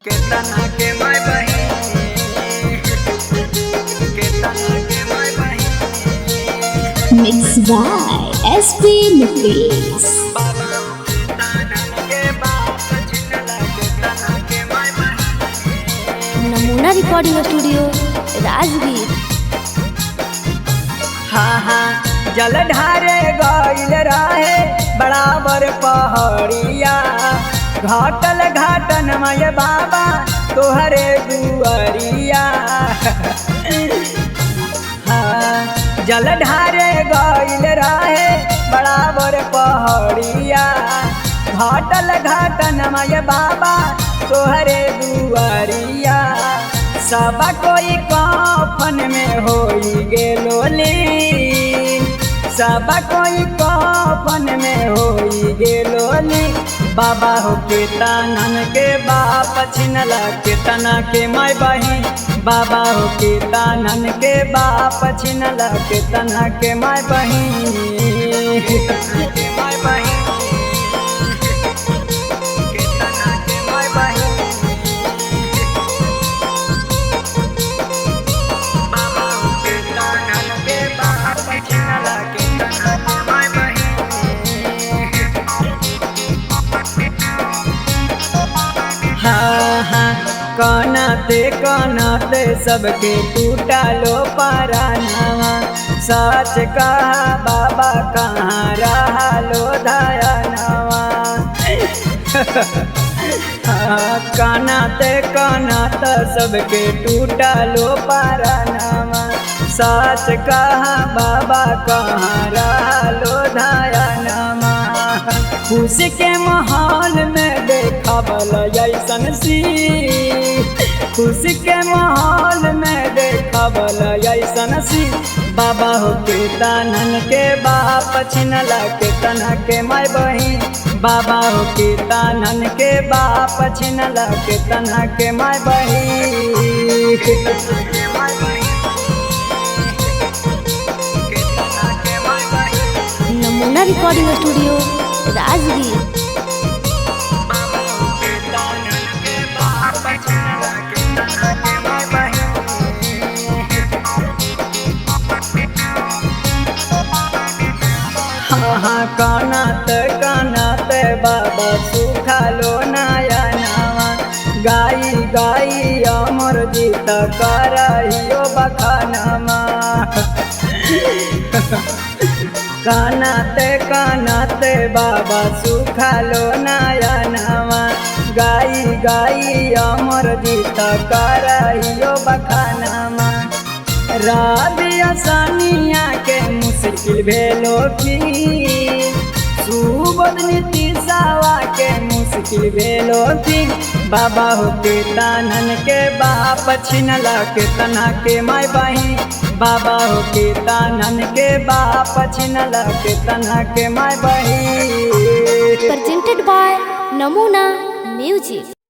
केतना के माय बहिन केतना के माय बहिन Mixed by SP Nifis. बाबा तानन के बाप छिनला केतना के माय बहिन नमूना रिकॉर्डिंग स्टूडियो राजगीर। हाँ हाँ जल ढारे गइल रहे बराबर पहाड़िया घाटल घाटन मय बाबा तोहरे दुआरिया हाँ जल ढारे गइल रहे बराबर पहाड़िया घाटल घाटन मय बाबा तोहरे दुआरिया सब कोई कफन में होई गेलोली सब कोई कफन में होई गेलोली बाबा हो के तानन के बाप छिनला केतना के माय बहिन बाबा हो के तानन के बाप छिनला केतना के माय बहिन के माय बहिन केतना के माय बहिन बाबा हो के तानन के बाप छिनला केतना के माय बहिन हाँ हाँ कानाते सबके टूटा लो पारानावा सच कहा बाबा कहाँ रहा लो दयानावा हाँ कानाते सबके टूटा लो पारानावा सच कहा बाबा कहाँ रहा लो दयानावा खुशी के माहौल में देखा बला ऐसन सी खुशी के माहौल में देखा बला ऐसन सी बाबा हो के तानन के बाप छिनला केतना के माय बहिन बाबा हो के तानन के बाप छिनला केतना के माय बहिन केतना के माय बहिन केतना के माय बहिन नमूना रिकॉर्डिंग स्टूडियो राजगीर। बाबा हो के तानन के बाप छिनला केतना के माय बहिन हाँ हाँ कानात बाबा सुखा लो नया नावा गाई गाई अमर जीत करहियो बखानामा कानाते बाबा सुखा लो नया नावा गाई गाई अमर जीत करहियो बखानामा राबिया सानिया के मुश्किल भेलो की सुबोध नीतीशवा के मुश्किल भेलो की बाबा हो के तानन के बाप छिनला केतना के माय बहिन बाबा हो के तानन के बाप छिनला केतना के माय बहिन Presented by Namuna Music।